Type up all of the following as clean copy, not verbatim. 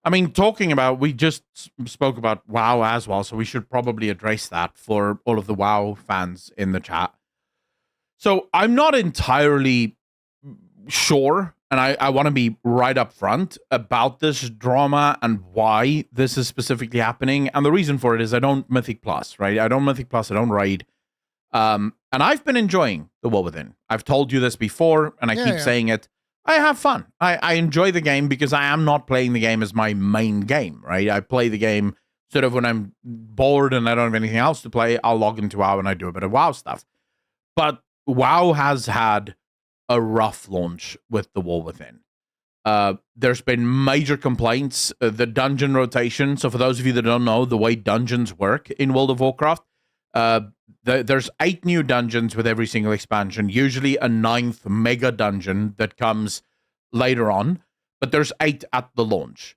I mean, we just spoke about WoW as well, so we should probably address that for all of the WoW fans in the chat. So I'm not entirely sure, and I want to be right up front about this drama and why this is specifically happening. And the reason for it is I don't Mythic Plus, right? I don't Mythic Plus, I don't raid. And I've been enjoying The War Within. I've told you this before, and I keep saying it. I have fun. I enjoy the game because I am not playing the game as my main game, right? I play the game sort of when I'm bored and I don't have anything else to play, I'll log into WoW and I do a bit of WoW stuff. But WoW has had a rough launch with The War Within. There's been major complaints. The dungeon rotation. So for those of you that don't know, the way dungeons work in World of Warcraft, there's 8 new dungeons with every single expansion, usually a 9th mega dungeon that comes later on, but there's 8 at the launch.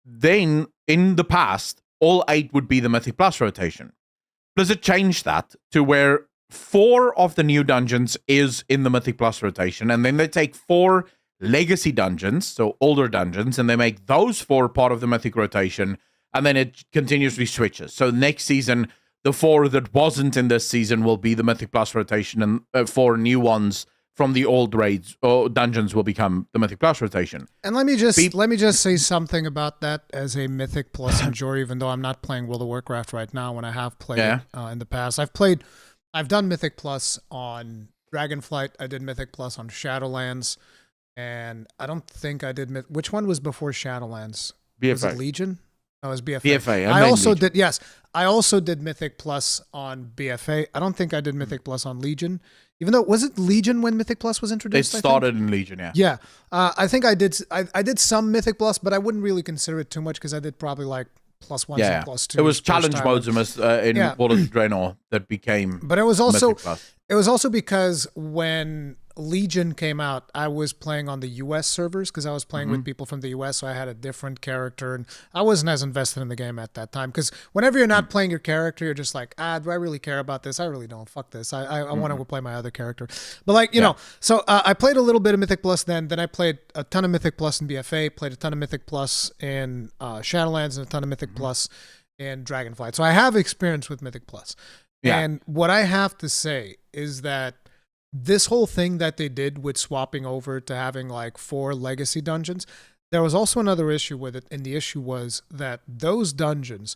Then, in the past, all 8 would be the Mythic Plus rotation. Blizzard changed that to where 4 of the new dungeons is in the Mythic Plus rotation, and then they take 4 legacy dungeons, so older dungeons, and they make those 4 part of the Mythic rotation, and then it continuously switches. So next season, the 4 that wasn't in this season will be the Mythic Plus rotation, and 4 new ones from the old raids or dungeons will become the Mythic Plus rotation. And let me just say something about that as a Mythic Plus enjoyer, even though I'm not playing World of Warcraft right now. When I have played it in the past, I've done Mythic Plus on Dragonflight. I did Mythic Plus on Shadowlands, and I don't think I did. Which one was before Shadowlands? BFA. Was it Legion? No, it was BFA. BFA. I also did. Yes, I also did Mythic Plus on BFA. I don't think I did Mythic Plus on Legion. Even though, was it Legion when Mythic Plus was introduced? It started in Legion, yeah. Yeah, I think I did. I did some Mythic Plus, but I wouldn't really consider it too much because I did probably like +1s and +2s. It was challenge modes in World of Draenor that became. But it was also Mythic Plus. It was also because when Legion came out, I was playing on the US servers because I was playing with people from the US, so I had a different character, and I wasn't as invested in the game at that time. Because whenever you're not playing your character, you're just like, do I really care about this? I really don't. Fuck this. I want to go play my other character. But like, you know, so I played a little bit of Mythic Plus then I played a ton of Mythic Plus in BFA, played a ton of Mythic Plus in Shadowlands, and a ton of Mythic Plus in Dragonflight. So I have experience with Mythic Plus. Yeah. And what I have to say is that this whole thing that they did with swapping over to having like 4 legacy dungeons, there was also another issue with it. And the issue was that those dungeons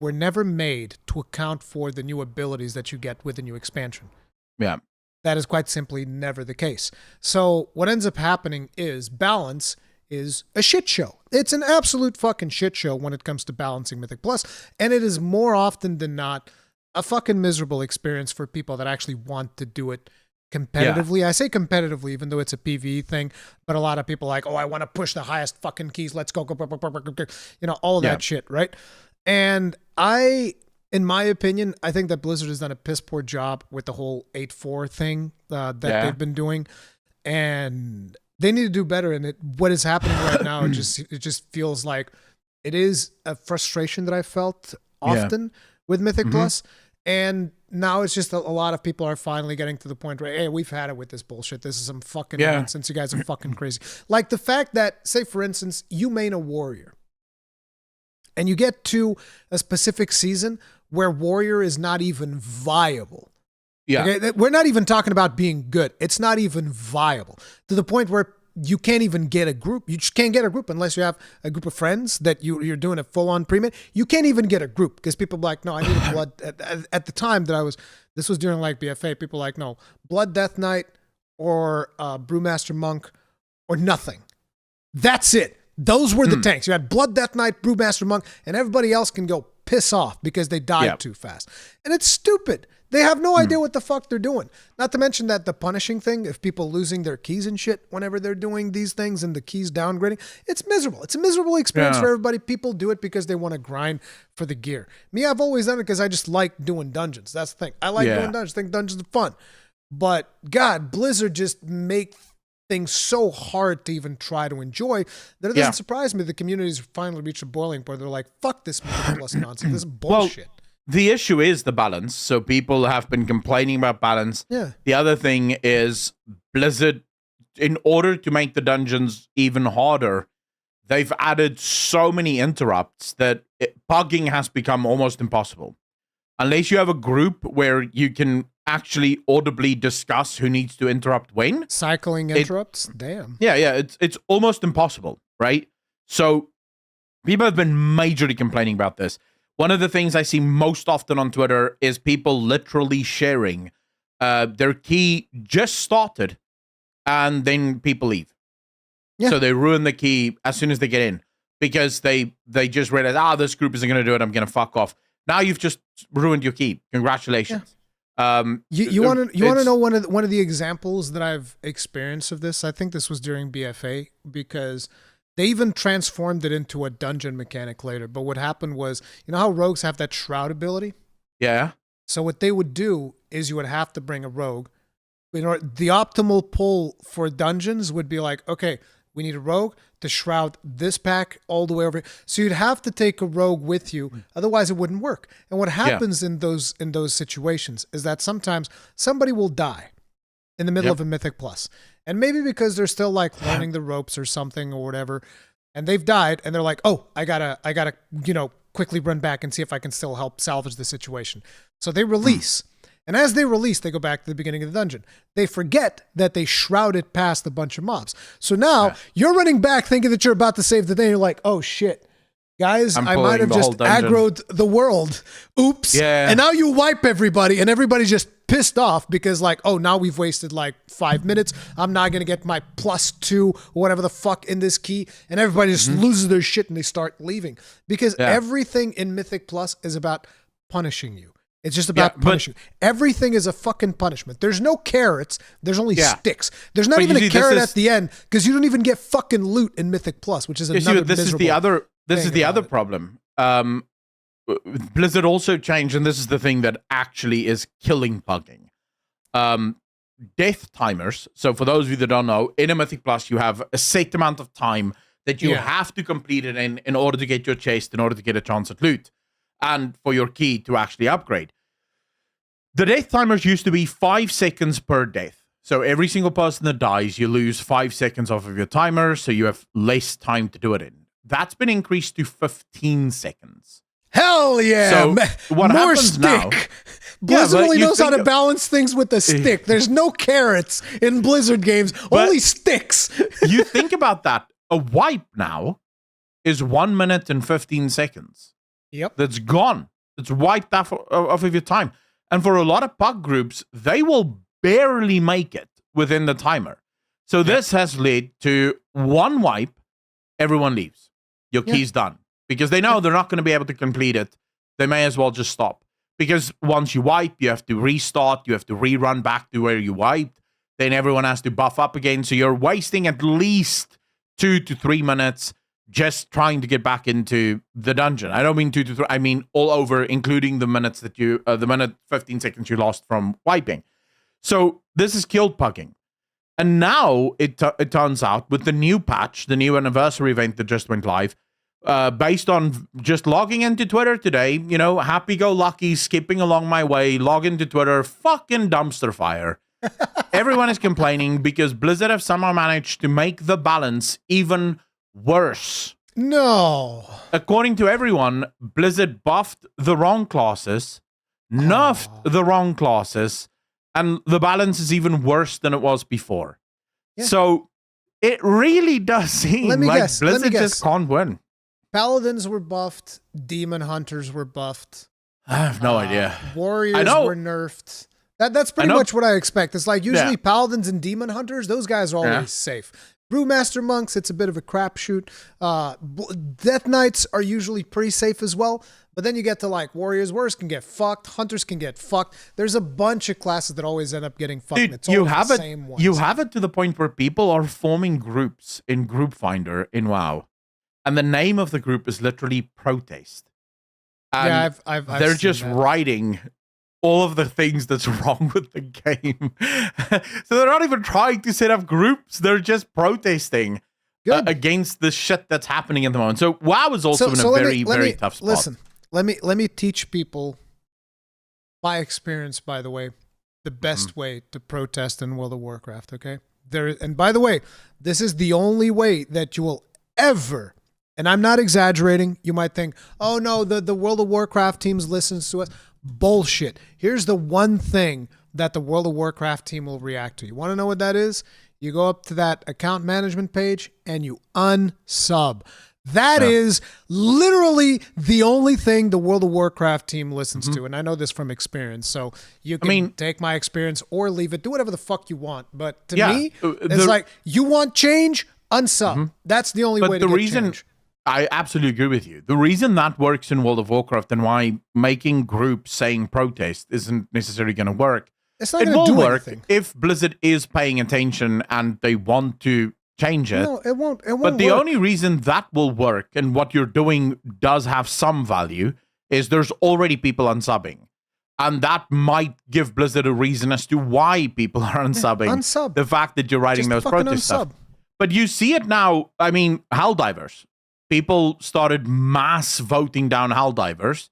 were never made to account for the new abilities that you get with the new expansion. Yeah. That is quite simply never the case. So what ends up happening is balance is a shit show. It's an absolute fucking shit show when it comes to balancing Mythic Plus. And it is more often than not a fucking miserable experience for people that actually want to do it competitively. I say competitively, even though it's a PvE thing, but a lot of people are like, oh, I want to push the highest fucking keys. Let's go. You know, all of that shit, right? And in my opinion, I think that Blizzard has done a piss poor job with the whole 8-4 thing that they've been doing. And they need to do better. And what is happening right now, it just feels like it is a frustration that I felt often with Mythic Plus. And now it's just a lot of people are finally getting to the point where, hey, we've had it with this bullshit. This is some fucking nonsense. You guys are fucking crazy. Like the fact that, say, for instance, you main a warrior and you get to a specific season where warrior is not even viable. Yeah. Okay? We're not even talking about being good. It's not even viable to the point where you can't even get a group. You just can't get a group unless you have a group of friends that you're doing a full-on pre-med. You can't even get a group because people are like, no, I need a blood. At the time that this was during like BFA, people were like, no, Blood Death Knight or Brewmaster Monk or nothing. That's it. Those were the tanks. You had Blood Death Knight, Brewmaster Monk, and everybody else can go piss off because they died too fast. And it's stupid. They have no idea what the fuck they're doing. Not to mention that the punishing thing, if people losing their keys and shit whenever they're doing these things and the keys downgrading, it's miserable. It's a miserable experience for everybody. People do it because they want to grind for the gear. Me, I've always done it because I just like doing dungeons. That's the thing. I like doing dungeons. I think dungeons are fun. But God, Blizzard just make things so hard to even try to enjoy that it doesn't surprise me the community's finally reached a boiling point. They're like, fuck this Mythic Plus nonsense. This is bullshit. Well, the issue is the balance. So people have been complaining about balance. Yeah. The other thing is Blizzard, in order to make the dungeons even harder, they've added so many interrupts that pugging has become almost impossible. Unless you have a group where you can actually audibly discuss who needs to interrupt when. Cycling interrupts? Damn. Yeah, it's almost impossible, right? So people have been majorly complaining about this. One of the things I see most often on Twitter is people literally sharing their key just started and then people leave. Yeah. So they ruin the key as soon as they get in because they just realize, this group isn't going to do it. I'm going to fuck off. Now you've just ruined your key. Congratulations. Yeah. You want to know one of the examples that I've experienced of this? I think this was during BFA because they even transformed it into a dungeon mechanic later. But what happened was, you know how rogues have that shroud ability? Yeah. So what they would do is you would have to bring a rogue. You know, the optimal pull for dungeons would be like, okay, we need a rogue to shroud this pack all the way over. So you'd have to take a rogue with you, otherwise it wouldn't work. And what happens in those situations is that sometimes somebody will die in the middle of a Mythic Plus. And maybe because they're still like learning the ropes or something or whatever, and they've died and they're like, oh, I gotta, quickly run back and see if I can still help salvage the situation. So they release. And as they release, they go back to the beginning of the dungeon. They forget that they shrouded past a bunch of mobs. So now you're running back thinking that you're about to save the day. You're like, oh shit, guys, I might have just aggroed the world. Oops. Yeah. And now you wipe everybody and everybody's just pissed off because like, oh, now we've wasted like 5 minutes. I'm not going to get my +2 or whatever the fuck in this key. And everybody just loses their shit and they start leaving. Because everything in Mythic Plus is about punishing you. It's just about punishing. Everything is a fucking punishment. There's no carrots. There's only sticks. There's not even a carrot at the end because you don't even get fucking loot in Mythic Plus, which is another This is the other problem. Blizzard also changed, and this is the thing that actually is killing pugging. Death timers. So for those of you that don't know, in a Mythic Plus, you have a set amount of time that you have to complete it in order to get your chest, in order to get a chance at loot, and for your key to actually upgrade. The death timers used to be 5 seconds per death. So every single person that dies, you lose 5 seconds off of your timer, so you have less time to do it in. That's been increased to 15 seconds. Hell yeah! So what more happens stick. now? Blizzard only knows how to balance things with a stick. There's no carrots in Blizzard games, only sticks. You think about that. A wipe now is 1 minute and 15 seconds. Yep. That's gone. It's wiped off of your time. And for a lot of pug groups, they will barely make it within the timer. So this has led to one wipe, everyone leaves. Your key's done. Because they know they're not going to be able to complete it. They may as well just stop. Because once you wipe, you have to restart. You have to rerun back to where you wiped. Then everyone has to buff up again. So you're wasting at least 2 to 3 minutes just trying to get back into the dungeon. I don't mean 2 to 3. I mean all over, including the minutes that the minute 15 seconds you lost from wiping. So this has killed pugging. And now it turns out with the new patch, the new anniversary event that just went live, based on just logging into Twitter today, happy-go-lucky, skipping along my way, log into Twitter, fucking dumpster fire. Everyone is complaining because Blizzard have somehow managed to make the balance even worse. No. According to everyone, Blizzard buffed the wrong classes, nerfed the wrong classes, and the balance is even worse than it was before. Yeah. So it really does seem like Blizzard just can't win. Paladins were buffed. Demon Hunters were buffed. I have no idea. Warriors were nerfed. That's pretty much what I expect. It's like usually Paladins and Demon Hunters, those guys are always safe. Brewmaster Monks, it's a bit of a crapshoot. Death Knights are usually pretty safe as well. But then you get to like Warriors. Warriors can get fucked. Hunters can get fucked. There's a bunch of classes that always end up getting fucked. Dude, it's always the same ones. You have it to the point where people are forming groups in Group Finder in WoW. And the name of the group is literally Protest. And I've they're just writing all of the things that's wrong with the game. So they're not even trying to set up groups. They're just protesting against the shit that's happening at the moment. So WoW is also in a very tough spot. Listen, let me teach people, by experience, by the way, the best way to protest in World of Warcraft, okay? And by the way, this is the only way that you will ever and I'm not exaggerating. You might think, oh no, the World of Warcraft teams listens to us. Bullshit. Here's the one thing that the World of Warcraft team will react to. You want to know what that is? You go up to that account management page and you unsub. That is literally the only thing the World of Warcraft team listens to. And I know this from experience. So you can take my experience or leave it. Do whatever the fuck you want. But to me, it's like, you want change? Unsub. That's the only way to get change. I absolutely agree with you. The reason that works in World of Warcraft and why making groups saying protest isn't necessarily going to work. It's not going to do anything. If Blizzard is paying attention and they want to change it. No, it won't. But the only reason that will work and what you're doing does have some value is there's already people unsubbing. And that might give Blizzard a reason as to why people are unsubbing. Unsub. The fact that you're writing those protest stuff. But you see it now. I mean, Helldivers. People started mass voting down Helldivers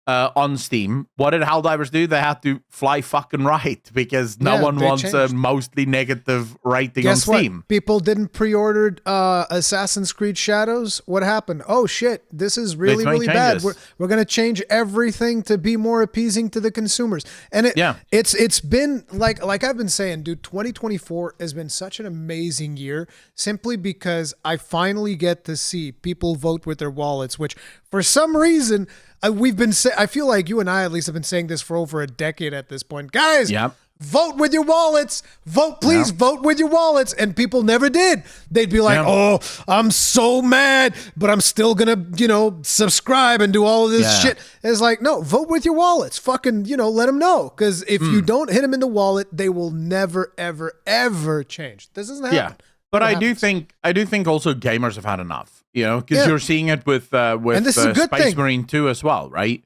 on Steam. What did Helldivers do? They had to fly fucking right because no one wants a mostly negative rating on Steam. What? People didn't pre-order Assassin's Creed Shadows. What happened? Oh shit, this is really, really bad. We're going to change everything to be more appeasing to the consumers. And it's been like I've been saying, dude, 2024 has been such an amazing year simply because I finally get to see people vote with their wallets, which for some reason I feel like you and I at least have been saying this for over a decade at this point. Guys, vote with your wallets. Vote, please vote with your wallets. And people never did. They'd be like, oh, I'm so mad, but I'm still going to, subscribe and do all of this shit. It's like, no, vote with your wallets. Fucking, let them know. Because if you don't hit them in the wallet, they will never, ever, ever change. This doesn't happen. Yeah. But I do think also gamers have had enough. Because you're seeing it with Space Marine 2 as well, right?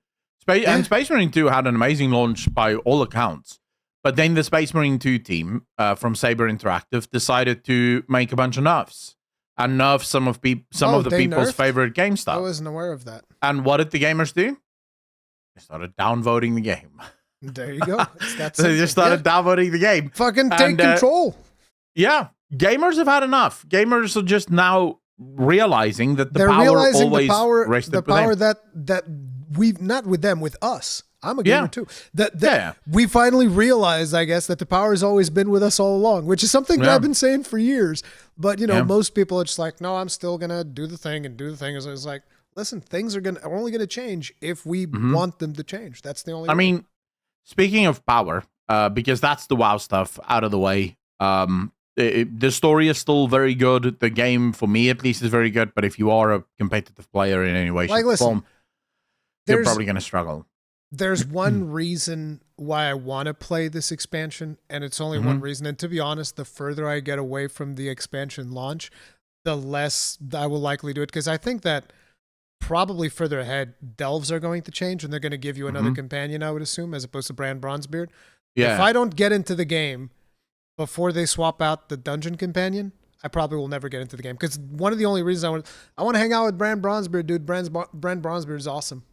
And Space Marine 2 had an amazing launch by all accounts. But then the Space Marine 2 team from Saber Interactive decided to make a bunch of nerfs and nerf some of the people's favorite game stuff. I wasn't aware of that. And what did the gamers do? They started downvoting the game. There you go. They just started downvoting the game. Fucking take control. Yeah. Gamers have had enough. Gamers are just now realizing that the power that we've not with them, with us. I'm a gamer too. That we finally realized, I guess, that the power has always been with us all along, which is something that I've been saying for years. But most people are just like, no, I'm still gonna do the thing and do the thing. It's like, listen, things are only gonna change if we want them to change. That's the only. I mean, speaking of power, because that's the WoW stuff out of the way. The story is still very good. The game, for me at least, is very good. But if you are a competitive player in any way, shape, or form, you're probably going to struggle. There's one reason why I want to play this expansion, and it's only one reason. And to be honest, the further I get away from the expansion launch, the less I will likely do it. Because I think that probably further ahead, delves are going to change, and they're going to give you another companion, I would assume, as opposed to Brand Bronzebeard. Yeah. If I don't get into the game before they swap out the dungeon companion, I probably will never get into the game. Because one of the only reasons I want to hang out with Brand Bronzebeard, dude. Brand Bronzebeard is awesome.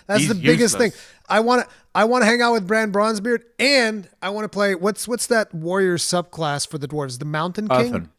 That's the biggest thing. I want to hang out with Brand Bronzebeard, and I want to play what's that warrior subclass for the dwarves? The Mountain King?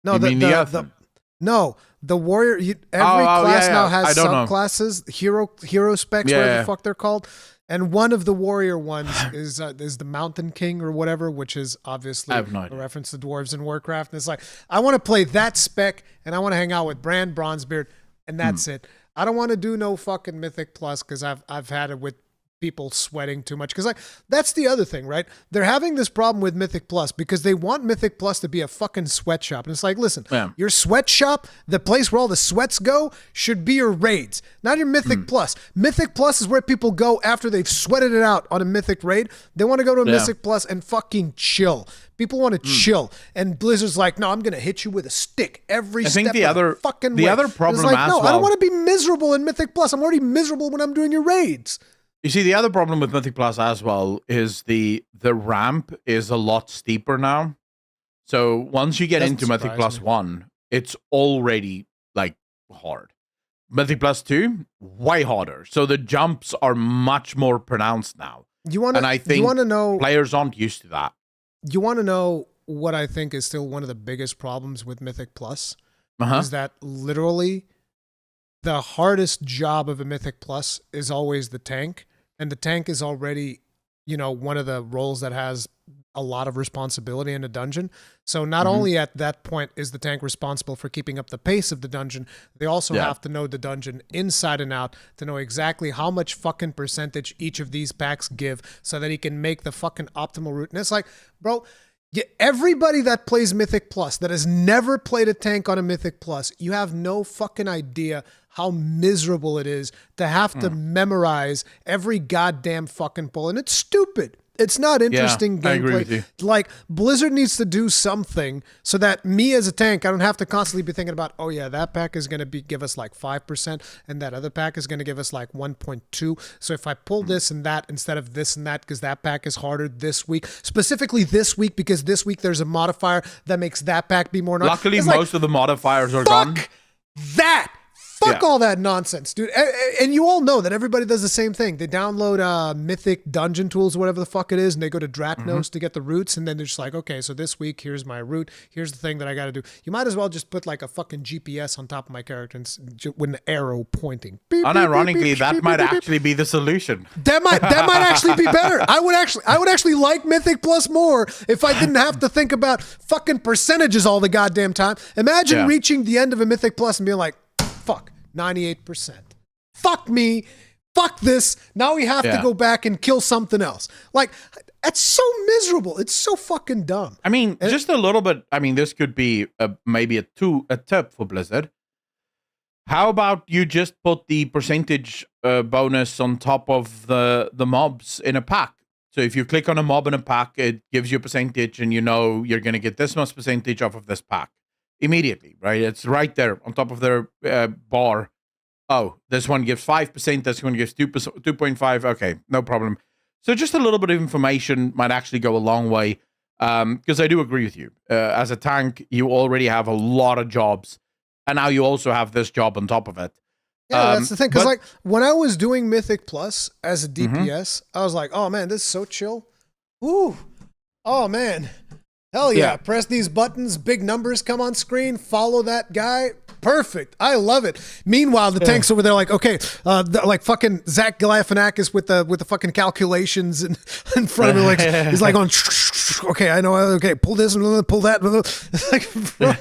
Earthen. No, the warrior. Every class now has subclasses, hero specs, whatever the fuck they're called. And one of the warrior ones is the Mountain King or whatever, which is obviously a reference to dwarves in Warcraft. And it's like, I want to play that spec, and I want to hang out with Brand Bronzebeard, and that's it. I don't want to do no fucking Mythic Plus because I've had it with people sweating too much. Because that's the other thing, right? They're having this problem with Mythic Plus because they want Mythic Plus to be a fucking sweatshop. And it's like, listen, your sweatshop, the place where all the sweats go, should be your raids, not your Mythic Plus. Mythic Plus is where people go after they've sweated it out on a Mythic raid. They want to go to a Mythic Plus and fucking chill. People want to chill. And Blizzard's like, no, I'm going to hit you with a stick every step of the fucking way. The other problem it's like, no, I don't want to be miserable in Mythic Plus. I'm already miserable when I'm doing your raids. You see, the other problem with Mythic Plus as well is the ramp is a lot steeper now. So once you get into Mythic Plus 1, it's already like hard. Mythic Plus 2, way harder. So the jumps are much more pronounced now. And I think players aren't used to that. You want to know what I think is still one of the biggest problems with Mythic Plus? Is that literally the hardest job of a Mythic Plus is always the tank. And the tank is already, one of the roles that has a lot of responsibility in a dungeon. So not only at that point is the tank responsible for keeping up the pace of the dungeon, they also have to know the dungeon inside and out to know exactly how much fucking percentage each of these packs give so that he can make the fucking optimal route. And it's like, bro, everybody that plays Mythic Plus that has never played a tank on a Mythic Plus, you have no fucking idea how miserable it is to have to memorize every goddamn fucking pull. And it's stupid. It's not interesting gameplay. I agree with you. Like, Blizzard needs to do something so that me as a tank, I don't have to constantly be thinking about, oh yeah, that pack is going to give us like 5% and that other pack is going to give us like 1.2. So if I pull this and that instead of this and that because that pack is harder this week, specifically this week because this week there's a modifier that makes that pack be more... Luckily, most of the modifiers are gone. That! Fuck all that nonsense, dude. And you all know that everybody does the same thing. They download Mythic Dungeon Tools, whatever the fuck it is, and they go to Dratnos to get the roots, and then they're just like, okay, so this week, here's my route. Here's the thing that I got to do. You might as well just put like a fucking GPS on top of my character and with an arrow pointing. Beep, unironically, beep, beep, that beep, might beep, beep, actually be the solution. That might actually be better. I would actually like Mythic Plus more if I didn't have to think about fucking percentages all the goddamn time. Imagine reaching the end of a Mythic Plus and being like, fuck, 98%. Fuck me. Fuck this. Now we have to go back and kill something else. Like, that's so miserable. It's so fucking dumb. I mean, just a little bit. I mean, this could be maybe a tip for Blizzard. How about you just put the percentage bonus on top of the mobs in a pack? So if you click on a mob in a pack, it gives you a percentage and you know you're going to get this much percentage off of this pack. Immediately, right? It's right there on top of their bar. Oh, this one gives 5%. This one gives 2.5. Okay, no problem. So just a little bit of information might actually go a long way. Because I do agree with you. As a tank, you already have a lot of jobs, and now you also have this job on top of it. Yeah, that's the thing. Because like when I was doing Mythic Plus as a DPS, I was like, oh man, this is so chill. Ooh, oh man. Hell yeah. Press these buttons, big numbers come on screen, follow that guy. Perfect. I love it. Meanwhile, the tank's over there like, okay, like fucking Zach Galifianakis with the fucking calculations in front of him. Like, he's like on, okay, I know, okay, pull this and pull that. It's like, bro.